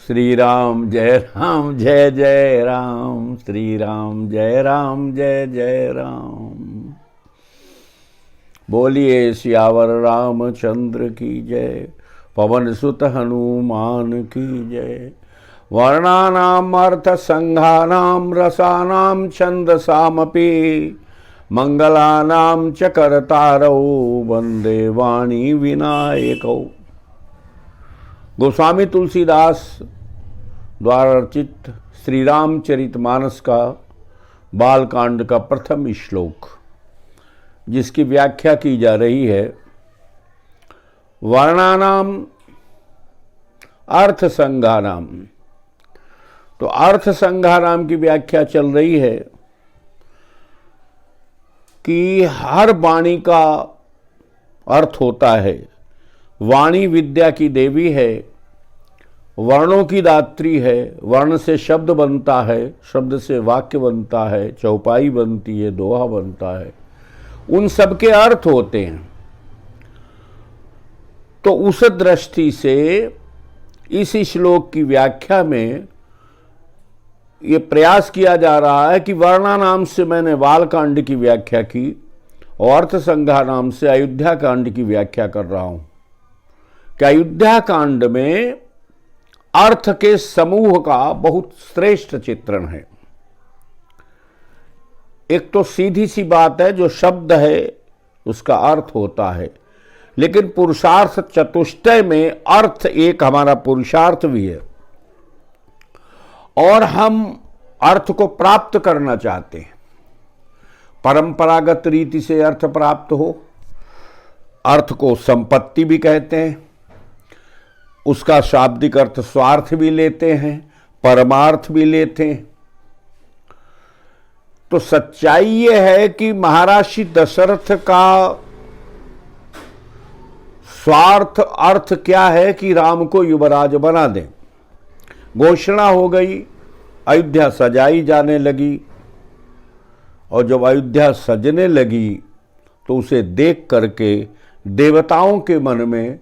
श्री राम जय जय राम, श्री राम जय जय राम। बोलिए सियावर रामचंद्र की जय, पवन सुत हनुमान की जय। वर्णानाम अर्थ संघानाम रसानाम छंदसामपि मंगलानाम च करतारौ वंदे वाणी विनायकौ। गोस्वामी तुलसीदास द्वारा रचित श्री रामचरितमानस का बालकांड का प्रथम श्लोक, जिसकी व्याख्या की जा रही है। वर्णानाम अर्थ संघानाम, तो अर्थ संघानाम की व्याख्या चल रही है कि हर वाणी का अर्थ होता है। वाणी विद्या की देवी है, वर्णों की दात्री है। वर्ण से शब्द बनता है, शब्द से वाक्य बनता है, चौपाई बनती है, दोहा बनता है, उन सब के अर्थ होते हैं। तो उस दृष्टि से इस श्लोक की व्याख्या में ये प्रयास किया जा रहा है कि वर्णा नाम से मैंने बालकांड की व्याख्या की और अर्थ संघा नाम से अयोध्या कांड की व्याख्या कर रहा हूं कि अयोध्या कांड में अर्थ के समूह का बहुत श्रेष्ठ चित्रण है। एक तो सीधी सी बात है, जो शब्द है उसका अर्थ होता है, लेकिन पुरुषार्थ चतुष्टय में अर्थ एक हमारा पुरुषार्थ भी है और हम अर्थ को प्राप्त करना चाहते हैं। परंपरागत रीति से अर्थ प्राप्त हो, अर्थ को संपत्ति भी कहते हैं, उसका शाब्दिक अर्थ स्वार्थ भी लेते हैं, परमार्थ भी लेते हैं। तो सच्चाई ये है कि महर्षि दशरथ का स्वार्थ अर्थ क्या है कि राम को युवराज बना दें। घोषणा हो गई, अयोध्या सजाई जाने लगी, और जब अयोध्या सजने लगी तो उसे देख करके देवताओं के मन में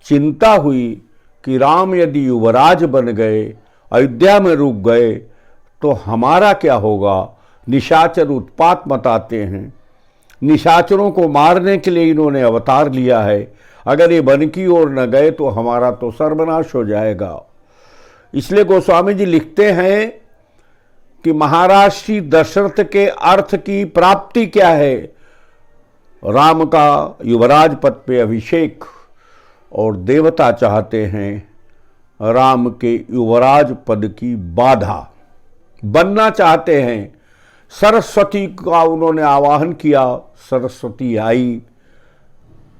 चिंता हुई कि राम यदि युवराज बन गए, अयोध्या में रुक गए, तो हमारा क्या होगा। निशाचर उत्पात मचाते हैं, निशाचरों को मारने के लिए इन्होंने अवतार लिया है। अगर ये वन की ओर न गए तो हमारा तो सर्वनाश हो जाएगा। इसलिए गोस्वामी जी लिखते हैं कि महर्षि दशरथ के अर्थ की प्राप्ति क्या है। राम का युवराज पद पे अभिषेक, और देवता चाहते हैं राम के युवराज पद की बाधा, बनना चाहते हैं। सरस्वती का उन्होंने आवाहन किया, सरस्वती आई,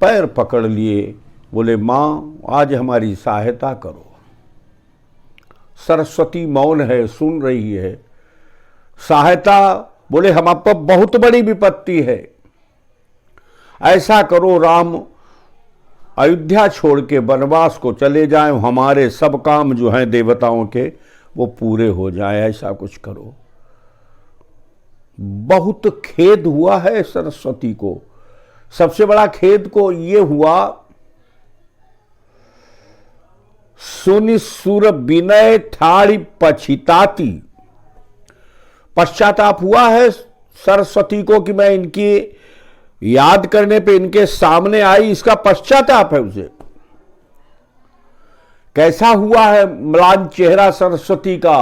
पैर पकड़ लिए, बोले माँ आज हमारी सहायता करो। सरस्वती मौन है, सुन रही है। सहायता, बोले हम आप पर बहुत बड़ी विपत्ति है, ऐसा करो राम अयोध्या छोड़ के वनवास को चले जाएं, हमारे सब काम जो हैं देवताओं के वो पूरे हो जाएं, ऐसा कुछ करो। बहुत खेद हुआ है सरस्वती को। सबसे बड़ा खेद को ये हुआ, सुनि सुर विनय ठाड़ी पछिताती। पश्चाताप हुआ है सरस्वती को कि मैं इनकी याद करने पे इनके सामने आई, इसका पश्चाताप है उसे। कैसा हुआ है म्लान चेहरा सरस्वती का।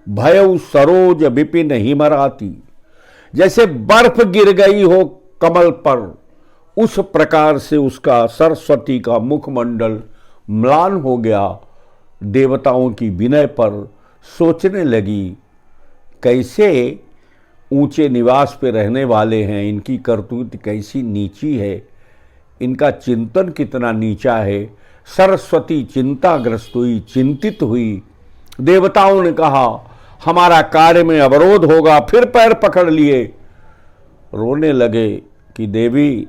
भयउ सरोज विपिन हिमराती, जैसे बर्फ गिर गई हो कमल पर, उस प्रकार से उसका सरस्वती का मुखमंडल म्लान हो गया। देवताओं की विनय पर सोचने लगी, कैसे ऊंचे निवास पे रहने वाले हैं, इनकी करतूत कैसी नीची है, इनका चिंतन कितना नीचा है। सरस्वती चिंताग्रस्त हुई, चिंतित हुई। देवताओं ने कहा हमारा कार्य में अवरोध होगा, फिर पैर पकड़ लिए, रोने लगे कि देवी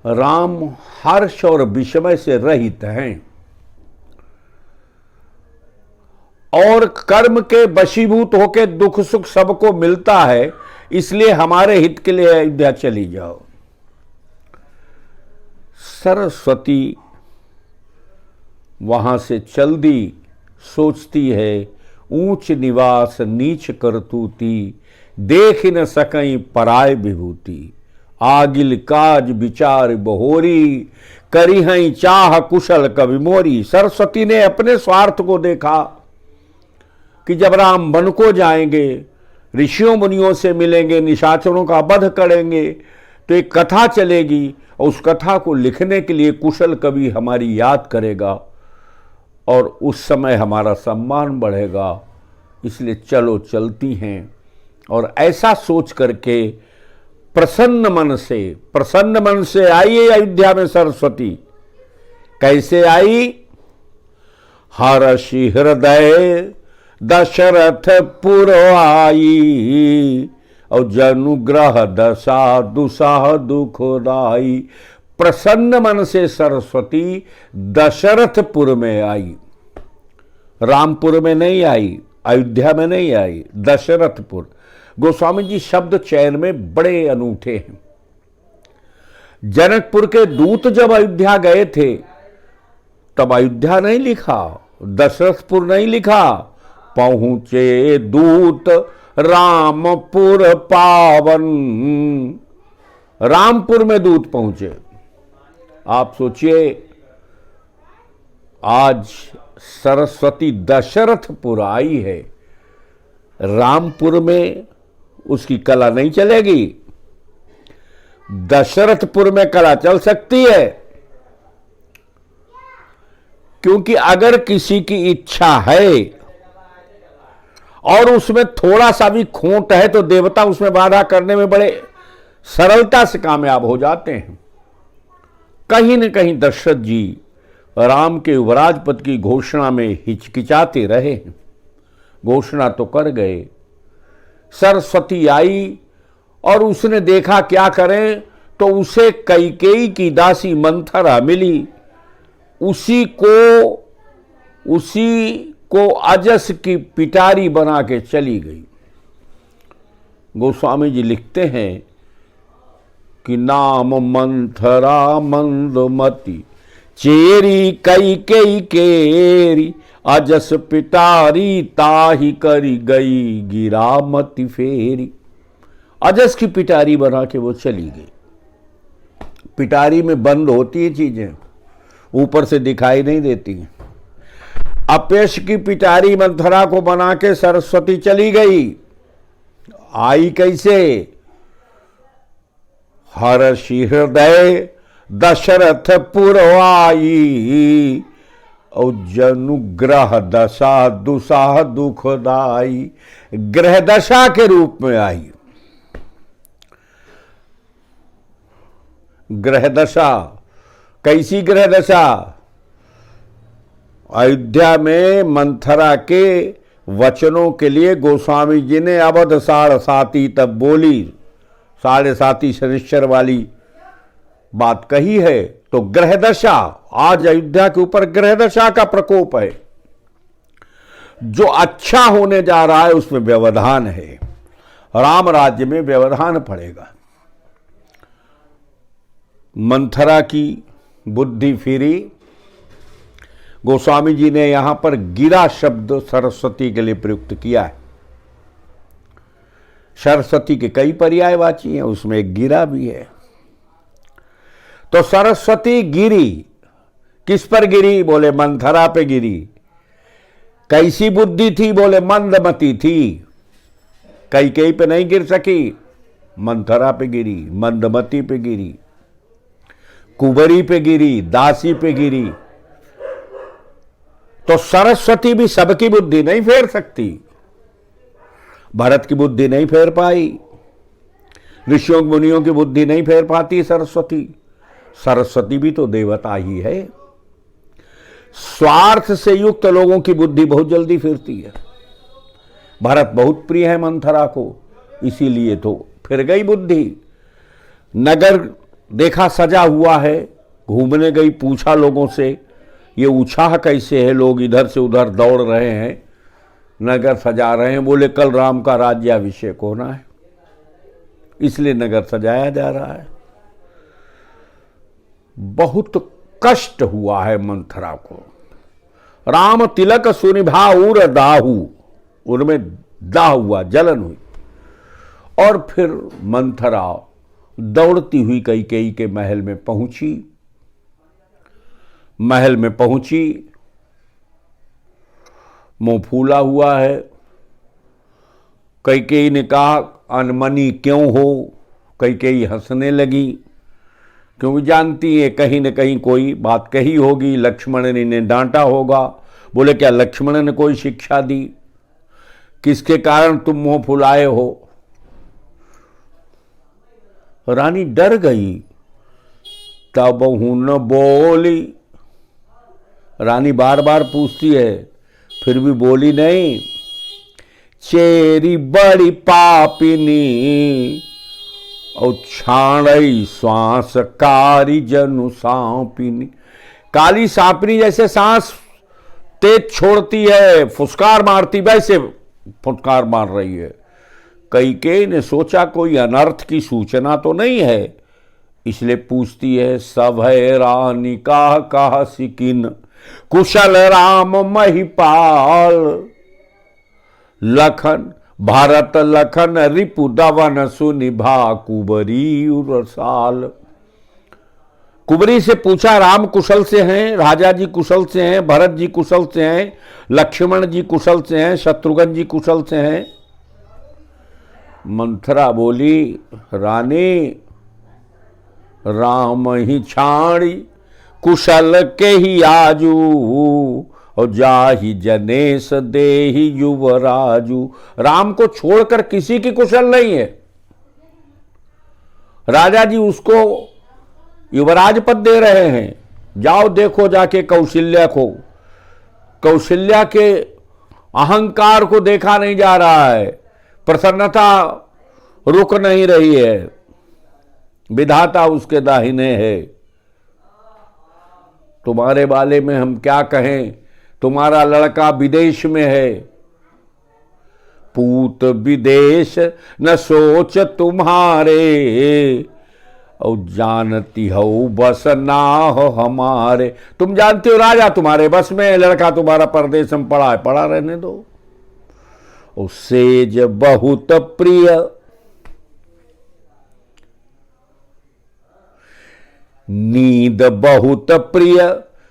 राम हर्ष और विषमय से रहित हैं और कर्म के वशीभूत होकर दुख सुख सबको मिलता है, इसलिए हमारे हित के लिए अयोध्या चली जाओ। सरस्वती वहां से चल दी, सोचती है ऊंच निवास नीच करतूती, देख न सकई पराय विभूति, आगिल काज विचार बहोरी, करी हई चाह कुशल कवि मोरी। सरस्वती ने अपने स्वार्थ को देखा कि जब राम वन को जाएंगे, ऋषियों मुनियों से मिलेंगे, निशाचरों का वध करेंगे, तो एक कथा चलेगी और उस कथा को लिखने के लिए कुशल कवि हमारी याद करेगा और उस समय हमारा सम्मान बढ़ेगा, इसलिए चलो चलती हैं। और ऐसा सोच करके प्रसन्न मन से आई अयोध्या में सरस्वती। कैसे आई? हर्षि हृदय दशरथ पुर आई, और जनुग्रह दशा दुसाह दुखदाई। प्रसन्न मन से सरस्वती दशरथपुर में आई, रामपुर में नहीं आई, अयोध्या में नहीं आई, दशरथपुर। गोस्वामी जी शब्द चयन में बड़े अनूठे हैं। जनकपुर के दूत जब अयोध्या गए थे तब अयोध्या नहीं लिखा, दशरथपुर नहीं लिखा। पहुंचे दूत रामपुर पावन, रामपुर में दूत पहुंचे। आप सोचिए, आज सरस्वती दशरथपुर आई है, रामपुर में उसकी कला नहीं चलेगी, दशरथपुर में कला चल सकती है। क्योंकि अगर किसी की इच्छा है और उसमें थोड़ा सा भी खोट है तो देवता उसमें बाधा करने में बड़े सरलता से कामयाब हो जाते हैं। कहीं न कहीं दशरथ जी राम के युवराज पद की घोषणा में हिचकिचाते रहे। घोषणा तो कर गए, सरस्वती आई और उसने देखा क्या करें, तो उसे कैकेयी की दासी मंथरा मिली। उसी को अजस की पिटारी बना के चली गई। गोस्वामी जी लिखते हैं कि नाम मंथरा मंदमती, चेरी कैकेयी केरी, अजस पिटारी ताही करी गई, गिरामती फेरी। अजस की पिटारी बना के वो चली गई। पिटारी में बंद होती है चीजें, ऊपर से दिखाई नहीं देती। अपयश की पिटारी मंथरा को बना के सरस्वती चली गई। आई कैसे? हर्षि हृदय दशरथपुर आई, और जनुग्रह दशा दुसाह दुखदाई। ग्रह दशा के रूप में आई। ग्रह दशा कैसी ग्रह दशा? अयोध्या में मंथरा के वचनों के लिए गोस्वामी जी ने अवध साढ़ साती तब बोली, साढ़े साती शनिश्चर वाली बात कही है। तो ग्रह दशा, आज अयोध्या के ऊपर ग्रह दशा का प्रकोप है। जो अच्छा होने जा रहा है उसमें व्यवधान है, राम राज्य में व्यवधान पड़ेगा। मंथरा की बुद्धि फिरी। गोस्वामी जी ने यहां पर गिरा शब्द सरस्वती के लिए प्रयुक्त किया है। सरस्वती के कई पर्यायवाची हैं, उसमें एक गिरा भी है। तो सरस्वती गिरी, किस पर गिरी? बोले मंथरा पे गिरी। कैसी बुद्धि थी? बोले मंदमती थी। कैकेयी पे नहीं गिर सकी, मंथरा पे गिरी, मंदमती पे गिरी, कुंवरी पे गिरी, दासी पे गिरी। तो सरस्वती भी सबकी बुद्धि नहीं फेर सकती। भरत की बुद्धि नहीं फेर पाई, ऋषियों मुनियों की बुद्धि नहीं फेर पाती सरस्वती। सरस्वती भी तो देवता ही है। स्वार्थ से युक्त लोगों की बुद्धि बहुत जल्दी फिरती है। भरत बहुत प्रिय है मंथरा को, इसीलिए तो फिर गई बुद्धि। नगर देखा सजा हुआ है, घूमने गई, पूछा लोगों से ये उत्साह कैसे है, लोग इधर से उधर दौड़ रहे हैं, नगर सजा रहे हैं। बोले कल राम का राज्याभिषेक होना है, इसलिए नगर सजाया जा रहा है। बहुत कष्ट हुआ है मंथरा को। राम तिलक सुनिभा उर दाहू, उनमें दाह हुआ, जलन हुई। और फिर मंथरा दौड़ती हुई कैकेयी के महल में पहुंची। महल में पहुंची, मुंह फूला हुआ है। कैकेयी ने कहा, अनमनी क्यों हो? कैकेयी हंसने लगी, क्योंकि जानती है कहीं न कहीं कोई बात कही होगी, लक्ष्मण ने इन्हें डांटा होगा। बोले, क्या लक्ष्मण ने कोई शिक्षा दी? किसके कारण तुम मुंह फुलाए हो? रानी डर गई, तब हुन बोली। रानी बार बार पूछती है, फिर भी बोली नहीं। चेरी बड़ी पापिनी और छाणई श्वास कारी जनु सांपिनी। काली सांपिनी जैसे सांस तेज छोड़ती है, फुसकार मारती, वैसे फुटकार मार रही है। कैकेयी ने सोचा कोई अनर्थ की सूचना तो नहीं है, इसलिए पूछती है, सब है रानी कहा सिकिन, कुशल राम महिपाल। लखन भारत लखन रिपु दवन सुनिभा कुबरी उरसाल। कुबरी से पूछा, राम कुशल से हैं, राजा जी कुशल से हैं, भरत जी कुशल से हैं, लक्ष्मण जी कुशल से हैं, शत्रुघ्न जी कुशल से हैं? मंथरा बोली, रानी राम ही छाड़ी कुशल के ही आजू, और जाहि जनेश देहि युवराजू। राम को छोड़कर किसी की कुशल नहीं है। राजा जी उसको युवराज पद दे रहे हैं। जाओ देखो जाके कौशल्या को, कौशल्या के अहंकार को देखा नहीं जा रहा है, प्रसन्नता रुक नहीं रही है, विधाता उसके दाहिने है। तुम्हारे बारे में हम क्या कहें, तुम्हारा लड़का विदेश में है। पूत विदेश न सोच तुम्हारे, और जानती हो बस ना हो हमारे। तुम जानते हो राजा तुम्हारे बस में है, लड़का तुम्हारा परदेश में पड़ा है, पड़ा रहने दो। और सेज बहुत प्रिय, नींद बहुत प्रिय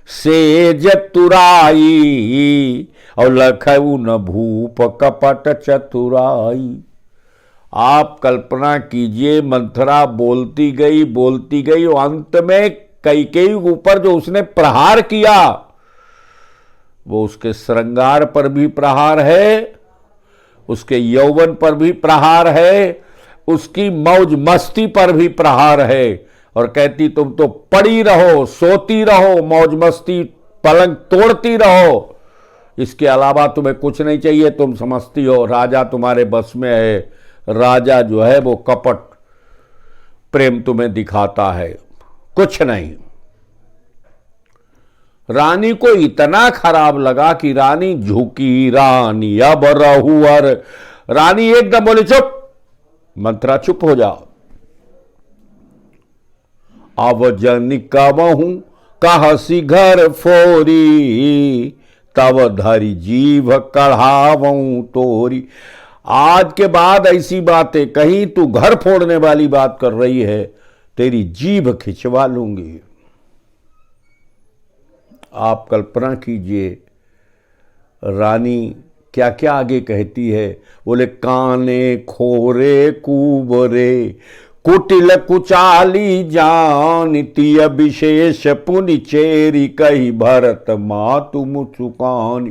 सेज तुराई, और लखऊ न भूप कपट चतुराई। आप कल्पना कीजिए, मंथरा बोलती गई और अंत में कैकेयी ऊपर जो उसने प्रहार किया, वो उसके श्रृंगार पर भी प्रहार है, उसके यौवन पर भी प्रहार है, उसकी मौज मस्ती पर भी प्रहार है। और कहती, तुम तो पड़ी रहो, सोती रहो, मौज मस्ती पलंग तोड़ती रहो, इसके अलावा तुम्हें कुछ नहीं चाहिए। तुम समझती हो राजा तुम्हारे बस में है, राजा जो है वो कपट प्रेम तुम्हें दिखाता है, कुछ नहीं। रानी को इतना खराब लगा कि रानी झुकी, रानी अब रहुअर। रानी एकदम बोली, चुप। मंथरा, चुप हो जाओ। अब जन कबहू कहसी घर फोरी, तब धरी जीभ कढ़ावूं तोरी। आज के बाद ऐसी बातें कहीं तू घर फोड़ने वाली बात कर रही है, तेरी जीभ खिंचवा लूंगी। आप कल्पना कीजिए रानी क्या क्या आगे कहती है। बोले, काने खोरे कुबरे कुटिल कुचाली जान, तिय विशेष पुनि चेरी कही भरत मातु मुचुकानी।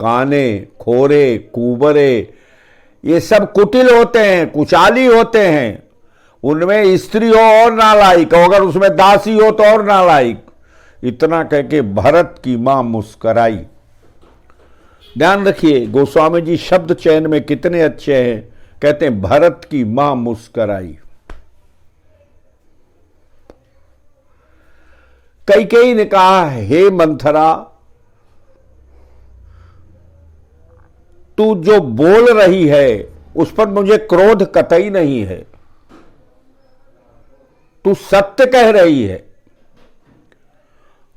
काने खोरे कुबरे ये सब कुटिल होते हैं, कुचाली होते हैं। उनमें स्त्री हो और नालायक हो, अगर उसमें दासी हो तो और नालायक। इतना कह के भरत की मां मुस्कराई। ध्यान रखिए गोस्वामी जी शब्द चयन में कितने अच्छे हैं। कहते हैं भरत की मां मुस्कराई। कैकेयी ने कहा, हे मंथरा, तू जो बोल रही है उस पर मुझे क्रोध कतई नहीं है, तू सत्य कह रही है।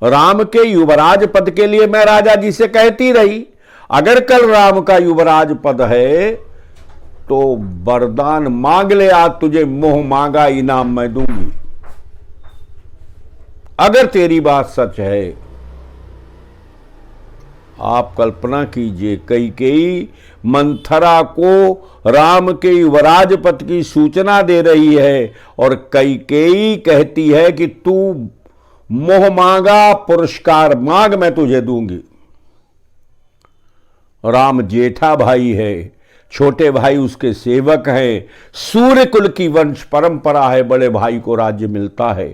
राम के युवराज पद के लिए मैं राजा जी से कहती रही, अगर कल राम का युवराज पद है तो वरदान मांग ले, आज तुझे मोह मांगा इनाम मैं दूंगी। अगर तेरी बात सच है। आप कल्पना कीजिए, कैकेयी मंथरा को राम के युवराज पद की सूचना दे रही है और कैकेयी कहती है कि तू मोह मांगा, पुरस्कार मांग, मैं तुझे दूंगी। राम जेठा भाई है, छोटे भाई उसके सेवक हैं, सूर्य कुल की वंश परंपरा है, बड़े भाई को राज्य मिलता है।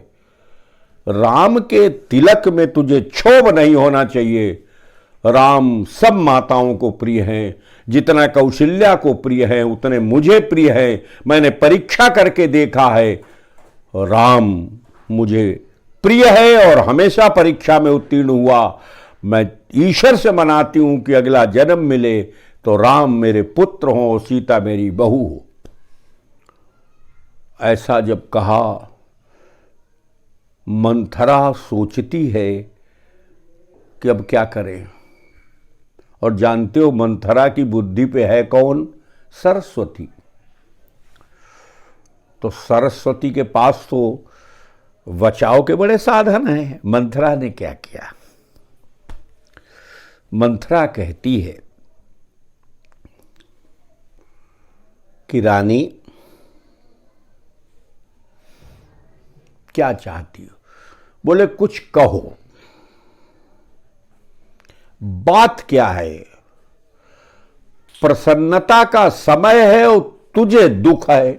राम के तिलक में तुझे क्षोभ नहीं होना चाहिए। राम सब माताओं को प्रिय हैं, जितना कौशल्या को प्रिय है उतने मुझे प्रिय है। मैंने परीक्षा करके देखा है, राम मुझे प्रिय है और हमेशा परीक्षा में उत्तीर्ण हुआ। मैं ईश्वर से मनाती हूं कि अगला जन्म मिले तो राम मेरे पुत्र हों और सीता मेरी बहू हो। ऐसा जब कहा, मंथरा सोचती है कि अब क्या करें। और जानते हो मंथरा की बुद्धि पे है कौन? सरस्वती। तो सरस्वती के पास तो बचाव के बड़े साधन हैं। मंथरा ने क्या किया? मंथरा कहती है कि रानी क्या चाहती हो? बोले कुछ कहो, बात क्या है? प्रसन्नता का समय है और तुझे दुख है।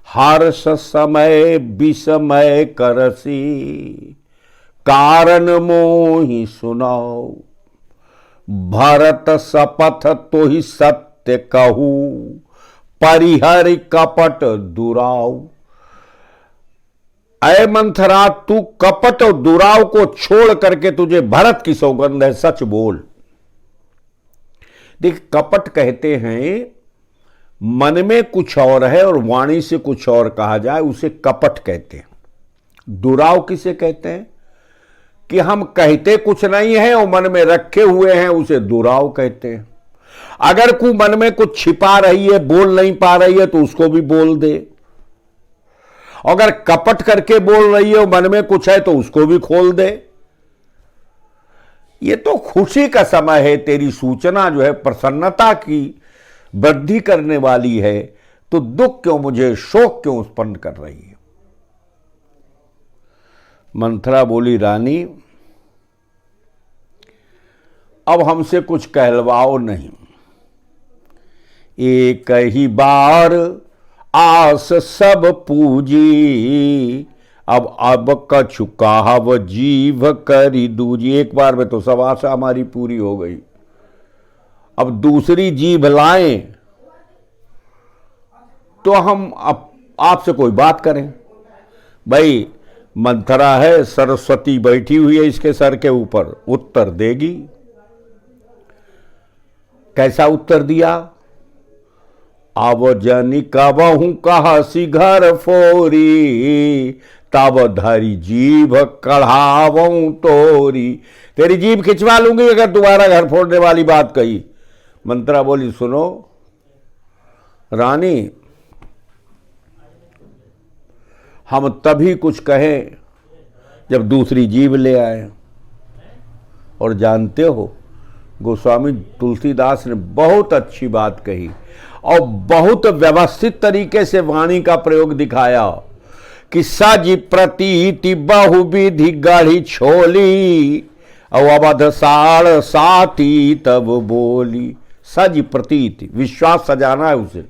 हर्ष समय विषमय करसी, कारण मोहि सुनाओ। भरत शपथ तो ही सत्य कहू, परिहरि कपट दुराव। अय मंथरा, तू कपट और दुराव को छोड़ करके तुझे भरत की सौगंध है, सच बोल। देख, कपट कहते हैं मन में कुछ और है और वाणी से कुछ और कहा जाए, उसे कपट कहते हैं। दुराव किसे कहते हैं? कि हम कहते कुछ नहीं है और मन में रखे हुए हैं, उसे दुराव कहते हैं। अगर कोई मन में कुछ छिपा रही है, बोल नहीं पा रही है, तो उसको भी बोल दे। अगर कपट करके बोल रही है और मन में कुछ है तो उसको भी खोल दे। ये तो खुशी का समय है, तेरी सूचना जो है प्रसन्नता की वृद्धि करने वाली है, तो दुख क्यों, मुझे शोक क्यों उत्पन्न कर रही है? मंथरा बोली, रानी अब हमसे कुछ कहलवाओ नहीं। एक ही बार आस सब पूजी, अब कछु कहाव जीव करी दूजी। एक बार में तो सब आशा हमारी पूरी हो गई, अब दूसरी जीभ लाएं तो हम आपसे कोई बात करें। भाई मंथरा है, सरस्वती बैठी हुई है इसके सर के ऊपर, उत्तर देगी। कैसा उत्तर दिया? अब जनी कबहू कहसी घर फोरी, तब धरी जीभ कढ़ावूं तोरी। तेरी जीभ खिंचवा लूंगी अगर दोबारा घर फोड़ने वाली बात कही। मंथरा बोली, सुनो रानी, हम तभी कुछ कहें जब दूसरी जीभ ले आए। और जानते हो, गोस्वामी तुलसीदास ने बहुत अच्छी बात कही और बहुत व्यवस्थित तरीके से वाणी का प्रयोग दिखाया कि सज प्रतीति बहुविधि गढ़ी छोली, और अवध साड़ साती तब बोली। सज प्रतीति, विश्वास सजाना है उसे।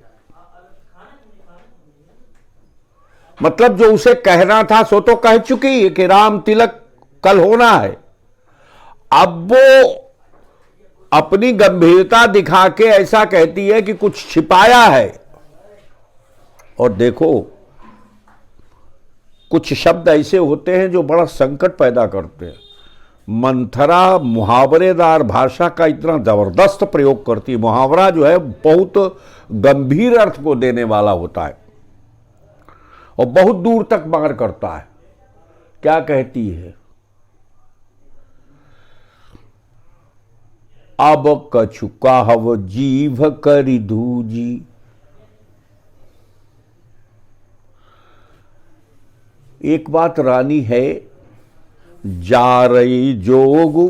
मतलब जो उसे कहना था सो तो कह चुकी है कि राम तिलक कल होना है। अब वो अपनी गंभीरता दिखा के ऐसा कहती है कि कुछ छिपाया है। और देखो, कुछ शब्द ऐसे होते हैं जो बड़ा संकट पैदा करते हैं। मंथरा मुहावरेदार भाषा का इतना जबरदस्त प्रयोग करती है। मुहावरा जो है बहुत गंभीर अर्थ को देने वाला होता है और बहुत दूर तक मार करता है। क्या कहती है? अब कछु कहव जीभ करि धूजी। एक बात रानी है, जा रही जोग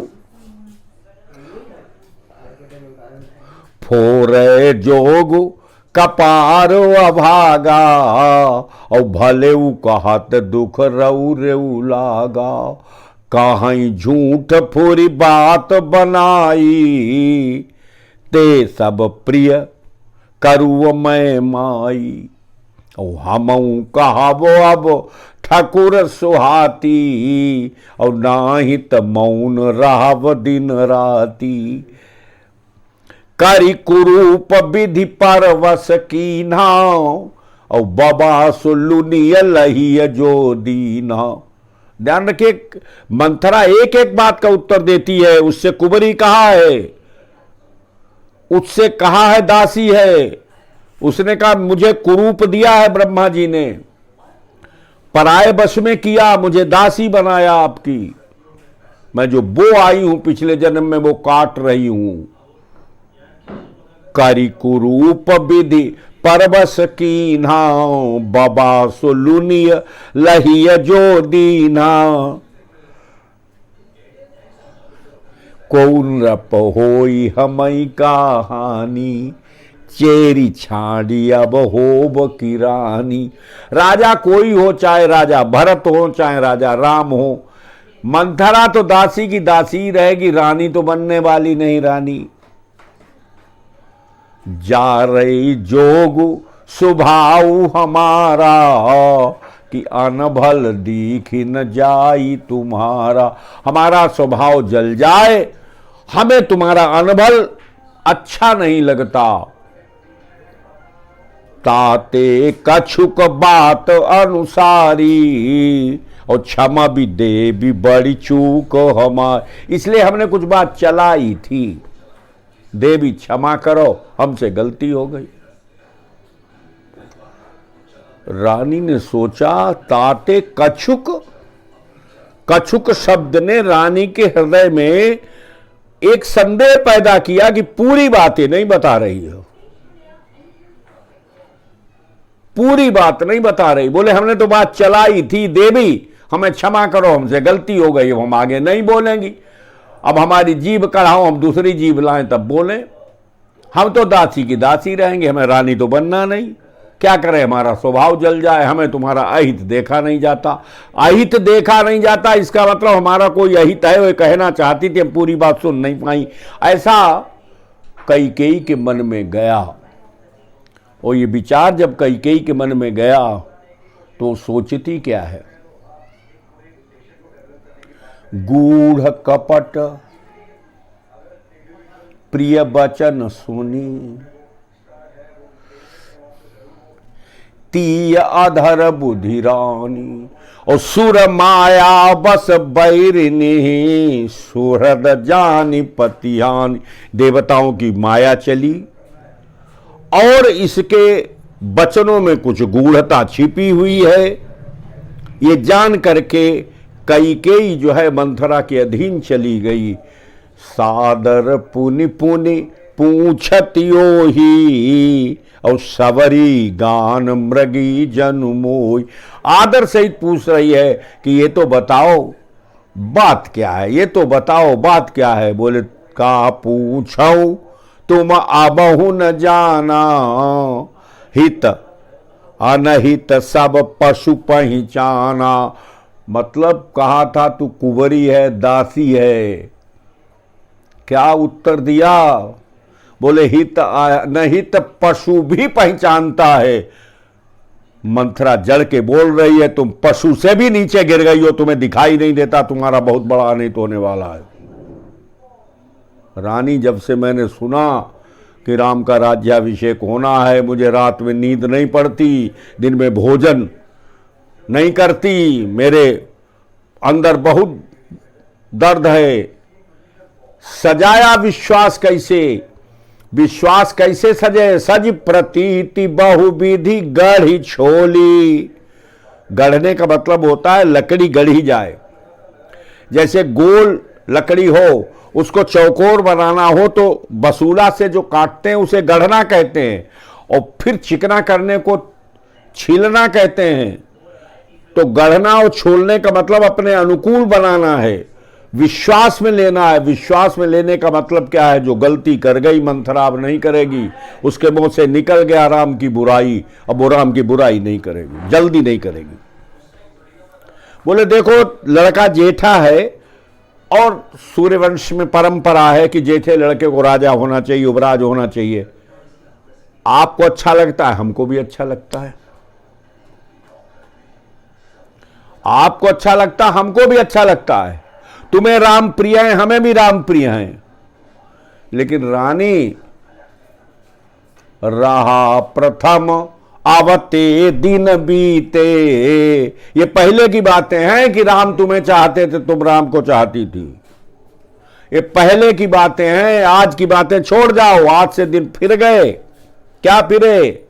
फोरे जोग कपार अभागा, और भले उ कहत दुख रऊ रेऊ लागा। कहीं झूठ फुरी बात बनाई, ते सब प्रिय करू मैं माई। और हमऊ कहबो अब ठाकुर सुहाती, और नाही त मौन रहब दिन राती। करी कुरूप विधि परवश कीन्हा, और बाबा सुलुनिय लहिय जो दीना। ध्यान रखिए, मंथरा एक एक बात का उत्तर देती है। उससे कुबरी कहा है, उससे कहा है दासी है। उसने कहा मुझे कुरूप दिया है ब्रह्मा जी ने, पराये बश में किया, मुझे दासी बनाया आपकी। मैं जो बो आई हूं पिछले जन्म में वो काट रही हूं। करी कुरूप विधि परवश कीन्हा, बाबा सुलुनिय लहिय जो दीना। कौन रप होई हमई कहानी, चेरी छाड़ी अब होब की रानी। राजा कोई हो, चाहे राजा भरत हो चाहे राजा राम हो, मंथरा तो दासी की दासी रहेगी, रानी तो बनने वाली नहीं रानी। जा रही जोग सुभाऊ हमारा, कि अनभल दीखी न जाई तुम्हारा। हमारा स्वभाव जल जाए, हमें तुम्हारा अनभल अच्छा नहीं लगता। ताते कछुक बात अनुसारी, और क्षमा भी दे भी बड़ी चूक हमारी। इसलिए हमने कुछ बात चलाई थी, देवी क्षमा करो, हमसे गलती हो गई। रानी ने सोचा ताते कछुक, कछुक शब्द ने रानी के हृदय में एक संदेह पैदा किया कि पूरी बातें नहीं बता रही हो, पूरी बात नहीं बता रही। बोले हमने तो बात चलाई थी, देवी हमें क्षमा करो, हमसे गलती हो गई, हम आगे नहीं बोलेंगी। अब हमारी जीभ कढ़ाओ, हम दूसरी जीभ लाएं तब बोलें। हम तो दासी की दासी रहेंगे, हमें रानी तो बनना नहीं। क्या करें, हमारा स्वभाव जल जाए, हमें तुम्हारा अहित देखा नहीं जाता। अहित देखा नहीं जाता इसका मतलब हमारा कोई अहित है, वो कहना चाहती थी, हम पूरी बात सुन नहीं पाई। ऐसा कैकेयी के मन में गया। और ये विचार जब कैकेयी के मन में गया तो सोचती क्या है, गूढ़ कपट प्रिय वचन सुनी, तीय अधर बुद्धि रानी। और सुर माया बस बैरिनी, सुहृद जानी पतिहानी। देवताओं की माया चली और इसके वचनों में कुछ गूढ़ता छिपी हुई है। ये जान करके कैकेयी जो है मंथरा के अधीन चली गई। सादर पुनि पुनि पूछतियो ही, और सवरी गान मृगी जनु मोई। आदर सहित पूछ रही है कि ये तो बताओ बात क्या है, ये तो बताओ बात क्या है। बोले का पूछऊं तुम आबहु न जाना, हित अनहित सब पशु पहचाना। मतलब कहा था तू कुंवरी है, दासी है। क्या उत्तर दिया? बोले हित अनहित पशु भी पहचानता है। मंथरा जड़ के बोल रही है, तुम पशु से भी नीचे गिर गई हो, तुम्हें दिखाई नहीं देता, तुम्हारा बहुत बड़ा अनहित होने वाला है। रानी, जब से मैंने सुना कि राम का राज्याभिषेक होना है, मुझे रात में नींद नहीं पड़ती, दिन में भोजन नहीं करती, मेरे अंदर बहुत दर्द है। सजाया विश्वास कैसे, विश्वास कैसे सजे? सज प्रतीति बहुविधि गढ़ी छोली। गढ़ने का मतलब होता है लकड़ी गढ़ी जाए। जैसे गोल लकड़ी हो उसको चौकोर बनाना हो तो बसूला से जो काटते हैं उसे गढ़ना कहते हैं, और फिर चिकना करने को छीलना कहते हैं। तो गढ़ना और छोलने का मतलब अपने अनुकूल बनाना है, विश्वास में लेना है। विश्वास में लेने का मतलब क्या है? जो गलती कर गई मंथरा अब नहीं करेगी, उसके मुंह से निकल गया राम की बुराई, अब वो राम की बुराई नहीं करेगी, जल्दी नहीं करेगी। बोले देखो लड़का जेठा है, और सूर्यवंश में परंपरा है कि जेठे लड़के को राजा होना चाहिए, युवराज होना चाहिए। आपको अच्छा लगता है, हमको भी अच्छा लगता है। आपको अच्छा लगता है, हमको भी अच्छा लगता है। तुम्हें राम प्रिय है, हमें भी राम प्रिय हैं। लेकिन रानी रहा प्रथम आवते दिन बीते, ये पहले की बातें हैं कि राम तुम्हें चाहते थे, तुम राम को चाहती थी। ये पहले की बातें हैं, आज की बातें छोड़ जाओ। आज से दिन फिर गए। क्या फिरे?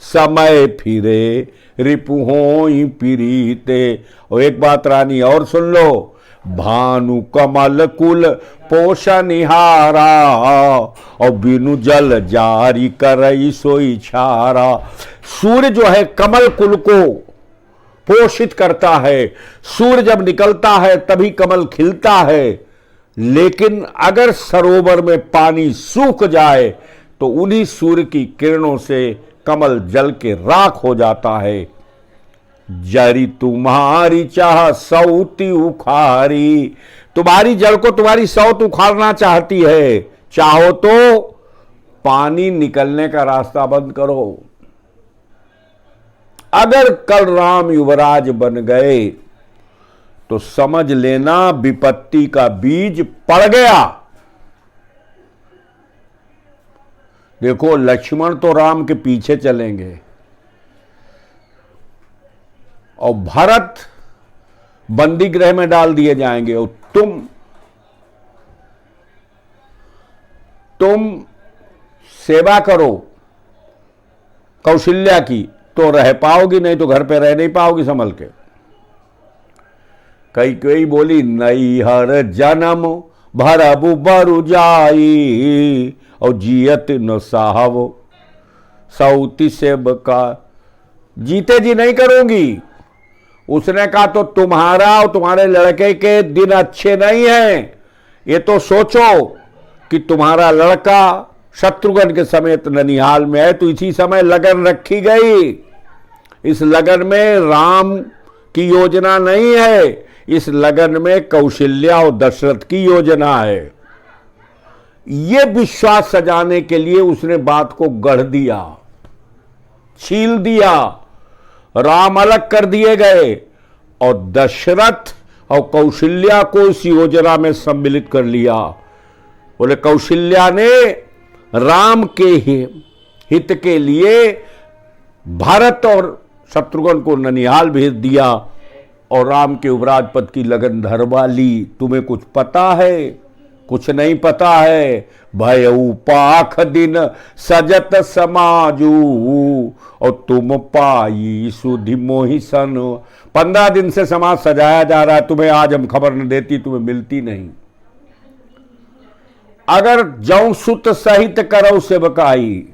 समय फिरे रिपुहों पीरीते। और एक बात रानी और सुन लो, भानु कमल कुल पोषनिहारा, और बिनु जल जारी करई सोई छारा। सूर्य जो है कमल कुल को पोषित करता है। सूर्य जब निकलता है तभी कमल खिलता है। लेकिन अगर सरोवर में पानी सूख जाए तो उन्हीं सूर्य की किरणों से कमल जल के राख हो जाता है। जरी तुम्हारी चाह सौती उखारी, तुम्हारी जड़ को तुम्हारी सौत उखाड़ना चाहती है। चाहो तो पानी निकलने का रास्ता बंद करो। अगर कल राम युवराज बन गए तो समझ लेना विपत्ति का बीज पड़ गया। देखो लक्ष्मण तो राम के पीछे चलेंगे, और भरत बंदी गृह में डाल दिए जाएंगे, और तुम सेवा करो कौशल्या की तो रह पाओगी, नहीं तो घर पे रह नहीं पाओगी संभल के। कई कोई बोली नैहर जन्म भरबु बरु जाई, और जियत न साहब सौती सेवका। जीते जी नहीं करूंगी। उसने कहा तो तुम्हारा और तुम्हारे लड़के के दिन अच्छे नहीं हैं। ये तो सोचो कि तुम्हारा लड़का शत्रुघ्न के समेत ननिहाल में है, तो इसी समय लगन रखी गई। इस लगन में राम की योजना नहीं है, इस लगन में कौशल्या और दशरथ की योजना है। ये विश्वास सजाने के लिए उसने बात को गढ़ दिया, छील दिया। राम अलग कर दिए गए और दशरथ और कौशल्या को इस योजना में सम्मिलित कर लिया। बोले कौशल्या ने राम के हित के लिए भारत और शत्रुघ्न को ननिहाल भेज दिया और राम के युवराज पद की लगन धरवा ली। तुम्हें कुछ पता है? कुछ नहीं पता है। भयऊ पाख दिन सजत समाजू, और तुम पाई सुधि मोहि सन। 15 दिन से समाज सजाया जा रहा है, तुम्हें आज हम खबर न देती, तुम्हें मिलती नहीं। अगर जौ सुत सहित करो सेवकाई,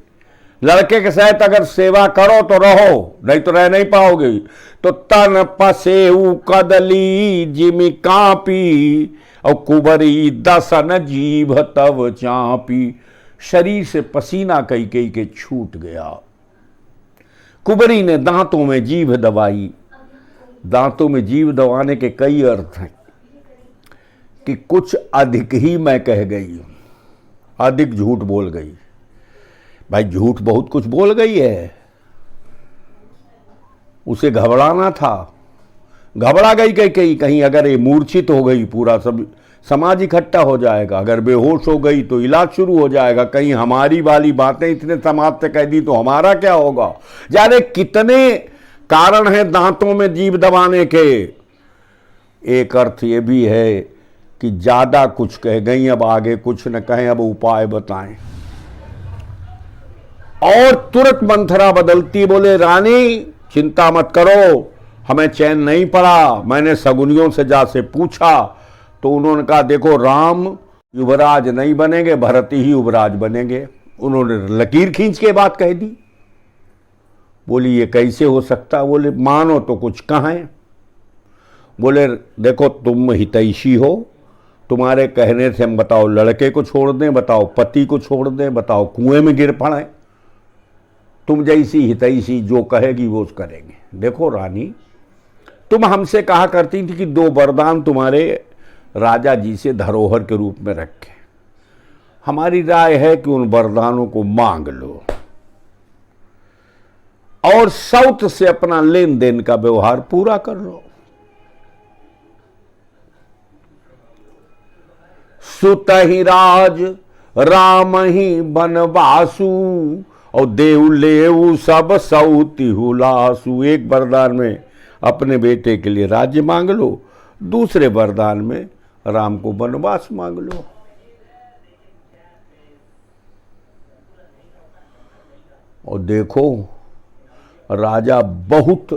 लड़के के साथ अगर सेवा करो तो रहो, नहीं तो रह नहीं पाओगे। तो तन पसेऊ कदली जिमि कापी, और कुबरी दसन जीभ तव चापी। शरीर से पसीना कई कई के छूट गया। कुबरी ने दांतों में जीभ दबाई। दांतों में जीभ दबाने के कई अर्थ हैं कि कुछ अधिक ही मैं कह गई, अधिक झूठ बोल गई। भाई झूठ बहुत कुछ बोल गई है, उसे घबराना था, घबरा गई कहीं अगर ये मूर्छित हो गई पूरा सब समाज इकट्ठा हो जाएगा, अगर बेहोश हो गई तो इलाज शुरू हो जाएगा, कहीं हमारी वाली बातें इतने समाज से कह दी तो हमारा क्या होगा। जाने कितने कारण हैं दांतों में जीभ दबाने के। एक अर्थ ये भी है कि ज्यादा कुछ कह गई, अब आगे कुछ न कहें, अब उपाय बताएं। और तुरंत मंथरा बदलती, बोले रानी चिंता मत करो, हमें चैन नहीं पड़ा। मैंने सगुनियों से जा से पूछा तो उन्होंने कहा देखो राम युवराज नहीं बनेंगे, भरत ही युवराज बनेंगे। उन्होंने लकीर खींच के बात कह दी। बोली ये कैसे हो सकता? बोले मानो तो कुछ कहें। बोले देखो तुम हितैषी हो, तुम्हारे कहने से हम बताओ लड़के को छोड़ दें, बताओ पति को छोड़ दें, बताओ कुएं में गिर पड़े। तुम जैसी हितैषी जो कहेगी वो करेंगे। देखो रानी, तुम हमसे कहा करती थी कि 2 वरदान तुम्हारे राजा जी से धरोहर के रूप में रखे। हमारी राय है कि उन वरदानों को मांग लो और सौत से अपना लेन देन का व्यवहार पूरा कर लो। सुत ही राज राम ही बनवासु और देव लेऊ सब सौति हुलासु। एक वरदान में अपने बेटे के लिए राज्य मांग लो, दूसरे वरदान में राम को वनवास मांग लो। और देखो राजा बहुत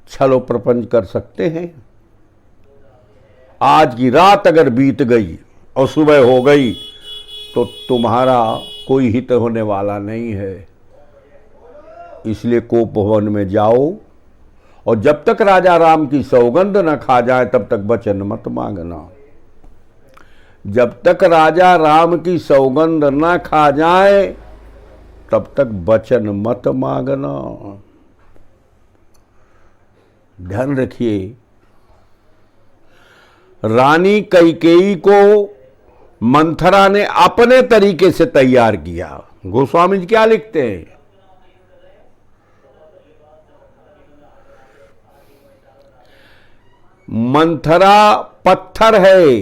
छलो प्रपंच कर सकते हैं। आज की रात अगर बीत गई और सुबह हो गई तो तुम्हारा कोई हित होने वाला नहीं है। इसलिए कोप भवन में जाओ और जब तक राजा राम की सौगंध न खा जाए तब तक वचन मत मांगना। जब तक राजा राम की सौगंध न खा जाए तब तक वचन मत मांगना। ध्यान रखिए, रानी कैकेयी को मंथरा ने अपने तरीके से तैयार किया। गोस्वामी जी क्या लिखते हैं? मंथरा पत्थर है,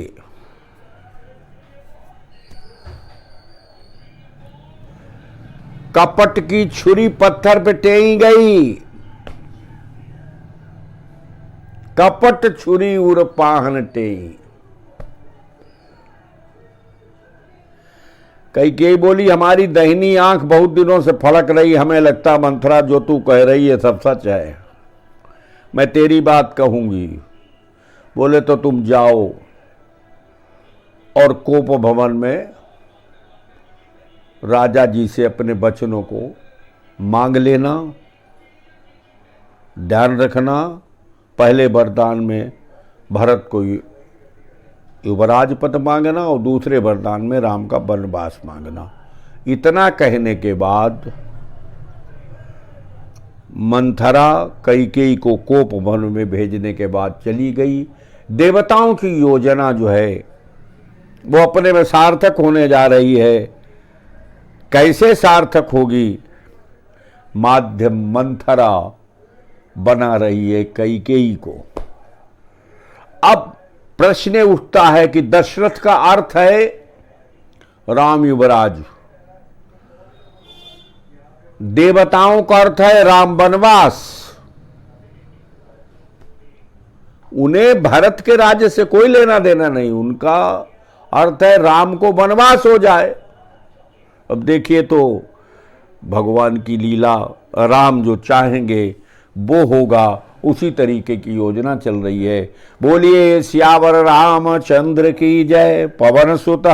कपट की छुरी पत्थर पे टेई गई। कपट छुरी उर पाहन टेई। कैकेयी बोली हमारी दाहिनी आंख बहुत दिनों से फड़क रही, हमें लगता मंथरा जो तू कह रही है सब सच है, मैं तेरी बात कहूंगी। बोले तो तुम जाओ और कोप भवन में राजा जी से अपने वचनों को मांग लेना। ध्यान रखना, पहले वरदान में भरत को युवराज पद मांगना और दूसरे वरदान में राम का वनवास मांगना। इतना कहने के बाद मंथरा कैकेयी को कोप भवन में भेजने के बाद चली गई। देवताओं की योजना जो है वो अपने में सार्थक होने जा रही है। कैसे सार्थक होगी? माध्यम मंथरा बना रही है कैकेयी को। अब प्रश्न उठता है कि दशरथ का अर्थ है राम युवराज, देवताओं का अर्थ है राम वनवास। उन्हें भरत के राज्य से कोई लेना देना नहीं, उनका अर्थ है राम को वनवास हो जाए। अब देखिए तो भगवान की लीला, राम जो चाहेंगे वो होगा, उसी तरीके की योजना चल रही है। बोलिए सियावर रामचंद्र की जय। पवन सुत